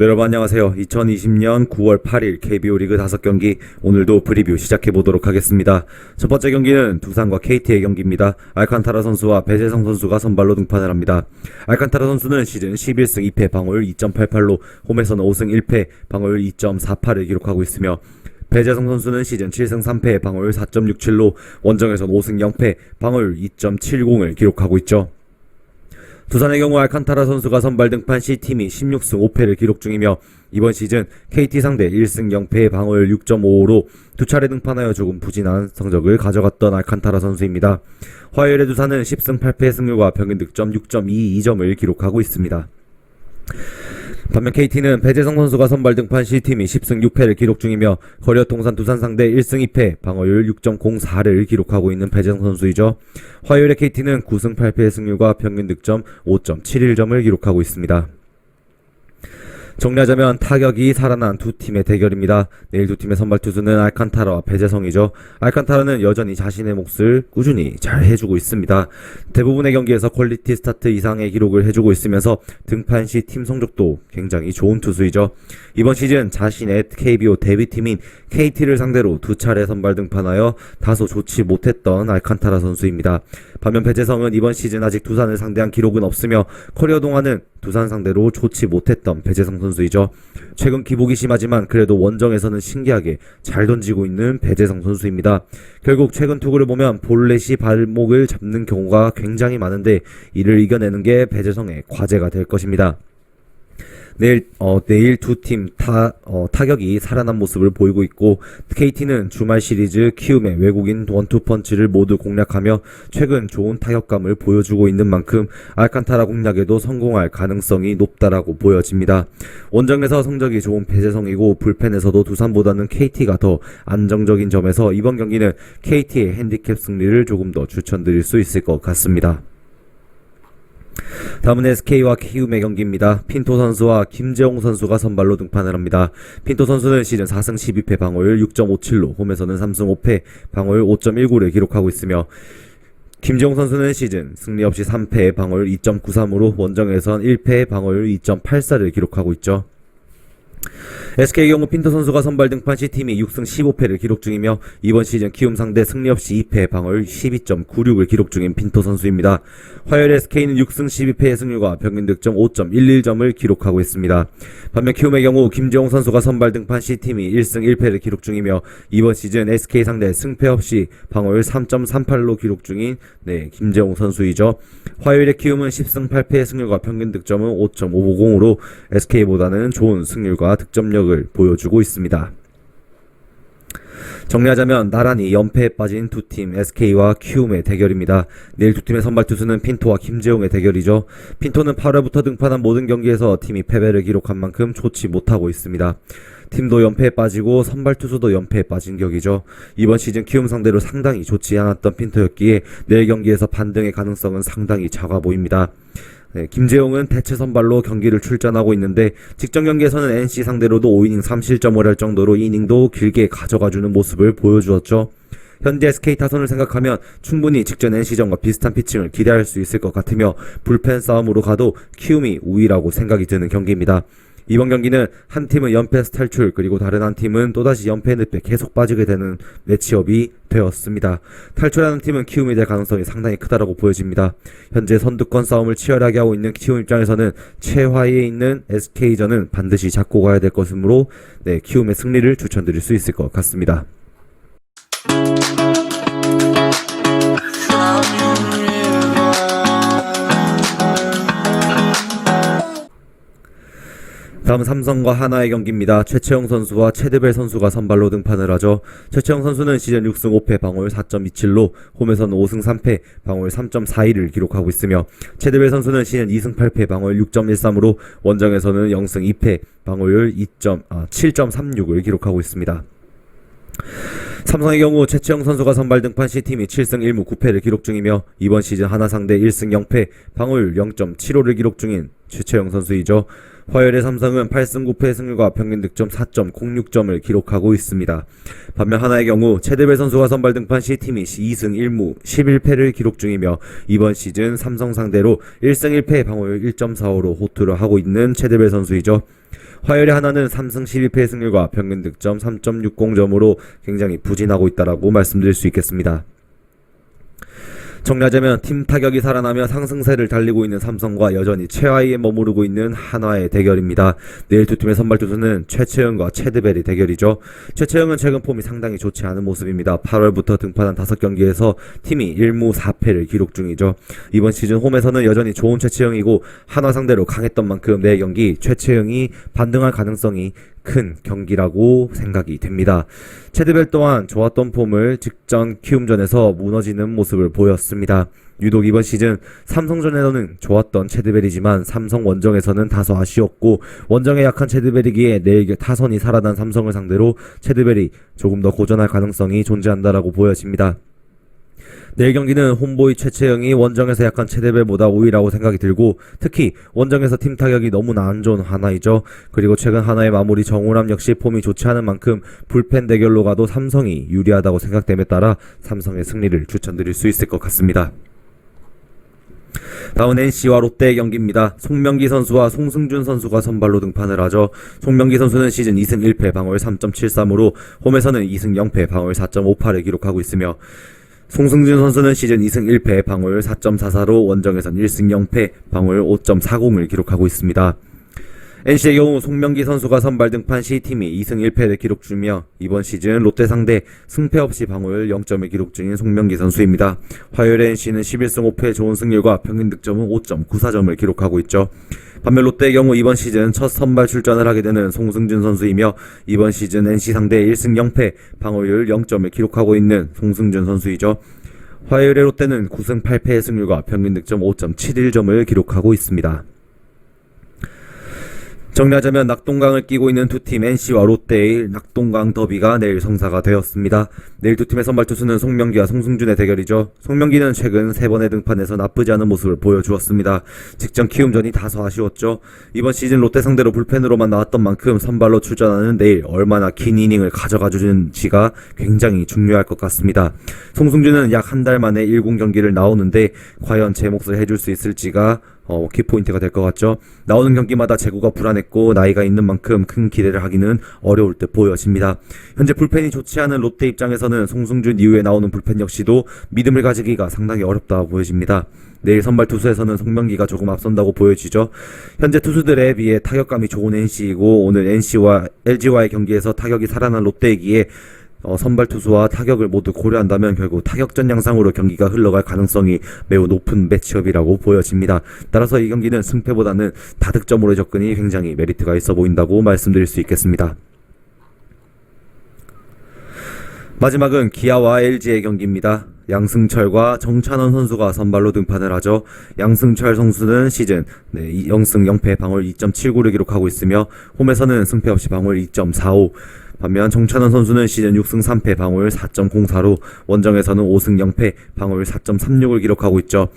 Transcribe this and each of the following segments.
네, 여러분 안녕하세요. 2020년 9월 8일 KBO 리그 5경기 오늘도 프리뷰 시작해보도록 하겠습니다. 첫 번째 경기는 두산과 KT의 경기입니다. 알칸타라 선수와 배재성 선수가 선발로 등판을 합니다. 알칸타라 선수는 시즌 11승 2패 방어율 2.88로 홈에서는 5승 1패 방어율 2.48을 기록하고 있으며 배재성 선수는 시즌 7승 3패 방어율 4.67로 원정에서는 5승 0패 방어율 2.70을 기록하고 있죠. 두산의 경우 알칸타라 선수가 선발 등판 시 팀이 16승 5패를 기록 중이며 이번 시즌 KT 상대 1승 0패 방어율 6.55로 두 차례 등판하여 조금 부진한 성적을 가져갔던 알칸타라 선수입니다. 화요일에 두산은 10승 8패 승률과 평균 득점 6.22점을 기록하고 있습니다. 반면 KT는 배재성 선수가 선발 등판 시 팀이 10승 6패를 기록 중이며 거리어 통산 두산 상대 1승 2패 방어율 6.04를 기록하고 있는 배재성 선수이죠. 화요일에 KT는 9승 8패의 승률과 평균 득점 5.71점을 기록하고 있습니다. 정리하자면 타격이 살아난 두 팀의 대결입니다. 내일 두 팀의 선발 투수는 알칸타라와 배재성이죠. 알칸타라는 여전히 자신의 몫을 꾸준히 잘 해주고 있습니다. 대부분의 경기에서 퀄리티 스타트 이상의 기록을 해주고 있으면서 등판 시 팀 성적도 굉장히 좋은 투수이죠. 이번 시즌 자신의 KBO 데뷔팀인 KT를 상대로 두 차례 선발 등판하여 다소 좋지 못했던 알칸타라 선수입니다. 반면 배재성은 이번 시즌 아직 두산을 상대한 기록은 없으며 커리어 동안은 두산 상대로 좋지 못했던 배재성 선수이죠. 최근 기복이 심하지만 그래도 원정에서는 신기하게 잘 던지고 있는 배재성 선수입니다. 결국 최근 투구를 보면 볼넷이 발목을 잡는 경우가 굉장히 많은데 이를 이겨내는 게 배재성의 과제가 될 것입니다. 내일 두 팀 타격이 살아난 모습을 보이고 있고 KT는 주말 시리즈 키움의 외국인 원투펀치를 모두 공략하며 최근 좋은 타격감을 보여주고 있는 만큼 알칸타라 공략에도 성공할 가능성이 높다라고 보여집니다. 원정에서 성적이 좋은 배재성이고 불펜에서도 두산보다는 KT가 더 안정적인 점에서 이번 경기는 KT의 핸디캡 승리를 조금 더 추천드릴 수 있을 것 같습니다. 다음은 SK와 키움의 경기입니다. 핀토 선수와 김재홍 선수가 선발로 등판을 합니다. 핀토 선수는 시즌 4승 12패 방어율 6.57로 홈에서는 3승 5패 방어율 5.19를 기록하고 있으며 김재홍 선수는 시즌 승리 없이 3패 방어율 2.93으로 원정에선 1패 방어율 2.84를 기록하고 있죠. SK의 경우 핀토 선수가 선발 등판 시 팀이 6승 15패를 기록 중이며 이번 시즌 키움 상대 승리 없이 2패 방어율 12.96을 기록 중인 핀토 선수입니다. 화요일 SK는 6승 12패의 승률과 평균 득점 5.11점을 기록하고 있습니다. 반면 키움의 경우 김재홍 선수가 선발 등판 시 팀이 1승 1패를 기록 중이며 이번 시즌 SK 상대 승패 없이 방어율 3.38로 기록 중인 김재홍 선수이죠. 화요일에 키움은 10승 8패의 승률과 평균 득점은 5.550으로 SK보다는 좋은 승률과 득점력을 보여주고 있습니다. 정리하자면 나란히 연패에 빠진 두 팀 SK와 키움의 대결입니다. 내일 두 팀의 선발 투수는 핀토와 김재홍의 대결이죠. 핀토는 8월부터 등판한 모든 경기에서 팀이 패배를 기록한 만큼 좋지 못하고 있습니다. 팀도 연패에 빠지고 선발 투수도 연패에 빠진 격이죠. 이번 시즌 키움 상대로 상당히 좋지 않았던 핀토였기에 내일 경기에서 반등의 가능성은 상당히 작아 보입니다. 김재홍은 대체 선발로 경기를 출전하고 있는데 직전 경기에서는 NC 상대로도 5이닝 3실점을 할 정도로 이닝도 길게 가져가주는 모습을 보여주었죠. 현재 SK 타선을 생각하면 충분히 직전 NC전과 비슷한 피칭을 기대할 수 있을 것 같으며 불펜 싸움으로 가도 키움이 우위라고 생각이 드는 경기입니다. 이번 경기는 한 팀은 연패에서 탈출 그리고 다른 한 팀은 또다시 연패 늪에 계속 빠지게 되는 매치업이 되었습니다. 탈출하는 팀은 키움이 될 가능성이 상당히 크다라고 보여집니다. 현재 선두권 싸움을 치열하게 하고 있는 키움 입장에서는 최하위에 있는 SK전은 반드시 잡고 가야 될 것이므로 키움의 승리를 추천드릴 수 있을 것 같습니다. 다음 삼성과 하나의 경기입니다. 최채영 선수와 최드벨 선수가 선발로 등판을 하죠. 최채영 선수는 시즌 6승 5패 방어율 4.27로 홈에서는 5승 3패 방어율 3.41을 기록하고 있으며 최드벨 선수는 시즌 2승 8패 방어율 6.13으로 원정에서는 0승 2패 방어율 7.36을 기록하고 있습니다. 삼성의 경우 최채영 선수가 선발 등판 시 팀이 7승 1무 9패를 기록 중이며 이번 시즌 하나 상대 1승 0패 방어율 0.75를 기록 중인 최채영 선수이죠. 화요일에 삼성은 8승 9패 승률과 평균 득점 4.06점을 기록하고 있습니다. 반면 하나의 경우 최대벨 선수가 선발 등판 시 팀이 2승 1무 11패를 기록 중이며 이번 시즌 삼성 상대로 1승 1패 방어율 1.45로 호투를 하고 있는 최대벨 선수이죠. 화요일에 하나는 3승 12패 승률과 평균 득점 3.60점으로 굉장히 부진하고 있다라고 말씀드릴 수 있겠습니다. 정리하자면 팀 타격이 살아나며 상승세를 달리고 있는 삼성과 여전히 최하위에 머무르고 있는 한화의 대결입니다. 내일 두 팀의 선발 투수는 최채영과 체드벨의 대결이죠. 최채영은 최근 폼이 상당히 좋지 않은 모습입니다. 8월부터 등판한 5경기에서 팀이 1무 4패를 기록 중이죠. 이번 시즌 홈에서는 여전히 좋은 최채영이고 한화 상대로 강했던 만큼 내 경기 최채영이 반등할 가능성이 큰 경기라고 생각이 됩니다. 체드벨 또한 좋았던 폼을 직전 키움전에서 무너지는 모습을 보였습니다. 유독 이번 시즌 삼성전에서는 좋았던 체드벨이지만 삼성 원정에서는 다소 아쉬웠고 원정에 약한 체드벨이기에 내일 타선이 살아난 삼성을 상대로 체드벨이 조금 더 고전할 가능성이 존재한다라고 보여집니다. 내일 경기는 홈보이 최채영이 원정에서 약간 체드벨보다 우위라고 생각이 들고 특히 원정에서 팀 타격이 너무나 안 좋은 하나이죠. 그리고 최근 하나의 마무리 정우람 역시 폼이 좋지 않은 만큼 불펜 대결로 가도 삼성이 유리하다고 생각됨에 따라 삼성의 승리를 추천드릴 수 있을 것 같습니다. 다음은 NC와 롯데의 경기입니다. 송명기 선수와 송승준 선수가 선발로 등판을 하죠. 송명기 선수는 시즌 2승 1패 방어율 3.73으로 홈에서는 2승 0패 방어율 4.58을 기록하고 있으며 송승준 선수는 시즌 2승 1패 방어율 4.44로 원정에선 1승 0패 방어율 5.40을 기록하고 있습니다. NC의 경우 송명기 선수가 선발 등판 시 팀이 2승 1패를 기록 중이며 이번 시즌 롯데 상대 승패 없이 방어율 0점을 기록 중인 송명기 선수입니다. 화요일에 NC는 11승 5패 좋은 승률과 평균 득점은 5.94점을 기록하고 있죠. 반면 롯데의 경우 이번 시즌 첫 선발 출전을 하게 되는 송승준 선수이며 이번 시즌 NC 상대 1승 0패 방어율 0점을 기록하고 있는 송승준 선수이죠. 화요일에 롯데는 9승 8패의 승률과 평균 득점 5.71점을 기록하고 있습니다. 정리하자면 낙동강을 끼고 있는 두 팀 NC와 롯데의 낙동강 더비가 내일 성사가 되었습니다. 내일 두 팀의 선발 투수는 송명기와 송승준의 대결이죠. 송명기는 최근 3번의 등판에서 나쁘지 않은 모습을 보여주었습니다. 직전 키움전이 다소 아쉬웠죠. 이번 시즌 롯데 상대로 불펜으로만 나왔던 만큼 선발로 출전하는 내일 얼마나 긴 이닝을 가져가 주는지가 굉장히 중요할 것 같습니다. 송승준은 약 한 달 만에 1군 경기를 나오는데 과연 제 몫을 해줄 수 있을지가 키포인트가 될 것 같죠. 나오는 경기마다 제구가 불안했고 나이가 있는 만큼 큰 기대를 하기는 어려울 듯 보여집니다. 현재 불펜이 좋지 않은 롯데 입장에서는 송승준 이후에 나오는 불펜 역시도 믿음을 가지기가 상당히 어렵다고 보여집니다. 내일 선발 투수에서는 송명기가 조금 앞선다고 보여지죠. 현재 투수들에 비해 타격감이 좋은 NC이고 오늘 NC와 LG와의 경기에서 타격이 살아난 롯데이기에 선발 투수와 타격을 모두 고려한다면 결국 타격전 양상으로 경기가 흘러갈 가능성이 매우 높은 매치업이라고 보여집니다. 따라서 이 경기는 승패보다는 다득점으로 접근이 굉장히 메리트가 있어 보인다고 말씀드릴 수 있겠습니다. 마지막은 기아와 LG의 경기입니다. 양승철과 정찬원 선수가 선발로 등판을 하죠. 양승철 선수는 시즌 0승 0패 방어율 2.79를 기록하고 있으며 홈에서는 승패 없이 방어율 2.45, 반면 정찬원 선수는 시즌 6승 3패 방어율 4.04로 원정에서는 5승 0패 방어율 4.36을 기록하고 있죠.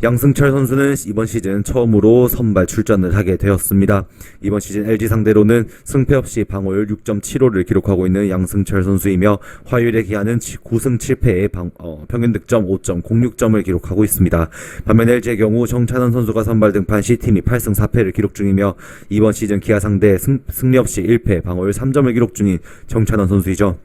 양승철 선수는 이번 시즌 처음으로 선발 출전을 하게 되었습니다. 이번 시즌 LG 상대로는 승패 없이 방어율 6.75를 기록하고 있는 양승철 선수이며 화요일에 기아는 9승 7패의 평균 득점 5.06점을 기록하고 있습니다. 반면 LG의 경우 정찬원 선수가 선발 등판 시 팀이 8승 4패를 기록 중이며 이번 시즌 기아 상대 승리 없이 1패 방어율 3점을 기록 중인 정찬원 선수이죠.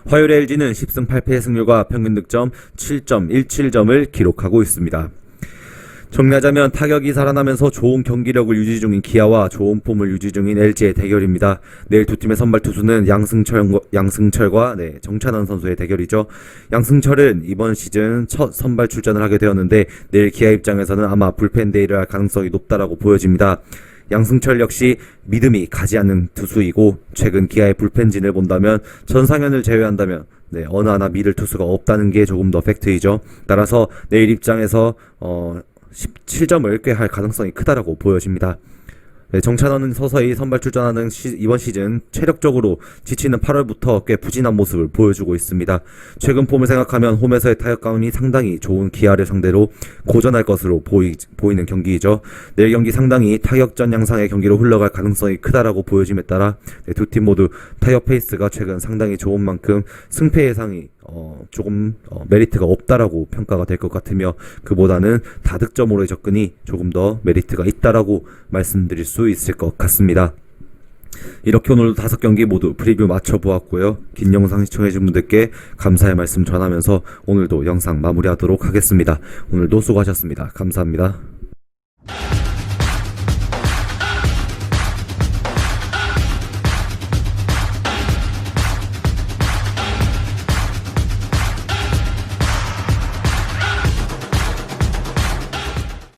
화요일에 LG는 10승 8패의 승률과 평균 득점 7.17점을 기록하고 있습니다. 정리하자면 타격이 살아나면서 좋은 경기력을 유지 중인 기아와 좋은 폼을 유지 중인 LG의 대결입니다. 내일 두 팀의 선발 투수는 양승철과 정찬원 선수의 대결이죠. 양승철은 이번 시즌 첫 선발 출전을 하게 되었는데 내일 기아 입장에서는 아마 불펜 데이를 할 가능성이 높다라고 보여집니다. 양승철 역시 믿음이 가지 않는 투수이고 최근 기아의 불펜진을 본다면 전상현을 제외한다면 어느 하나 믿을 투수가 없다는 게 조금 더 팩트이죠. 따라서 내일 입장에서 17점을 꾀할 가능성이 크다라고 보여집니다. 네, 정찬원은 서서히 선발 출전하는 이번 시즌 체력적으로 지치는 8월부터 꽤 부진한 모습을 보여주고 있습니다. 최근 폼을 생각하면 홈에서의 타격감이 상당히 좋은 기아를 상대로 고전할 것으로 보이는 경기이죠. 내일 경기 상당히 타격전 양상의 경기로 흘러갈 가능성이 크다라고 보여짐에 따라 네, 두 팀 모두 타격 페이스가 최근 상당히 좋은 만큼 승패 예상이 조금 메리트가 없다라고 평가가 될 것 같으며 그보다는 다득점으로의 접근이 조금 더 메리트가 있다라고 말씀드릴 수 있을 것 같습니다. 이렇게 오늘도 5경기 모두 프리뷰 마쳐보았고요. 긴 영상 시청해주신 분들께 감사의 말씀 전하면서 오늘도 영상 마무리하도록 하겠습니다. 오늘도 수고하셨습니다. 감사합니다.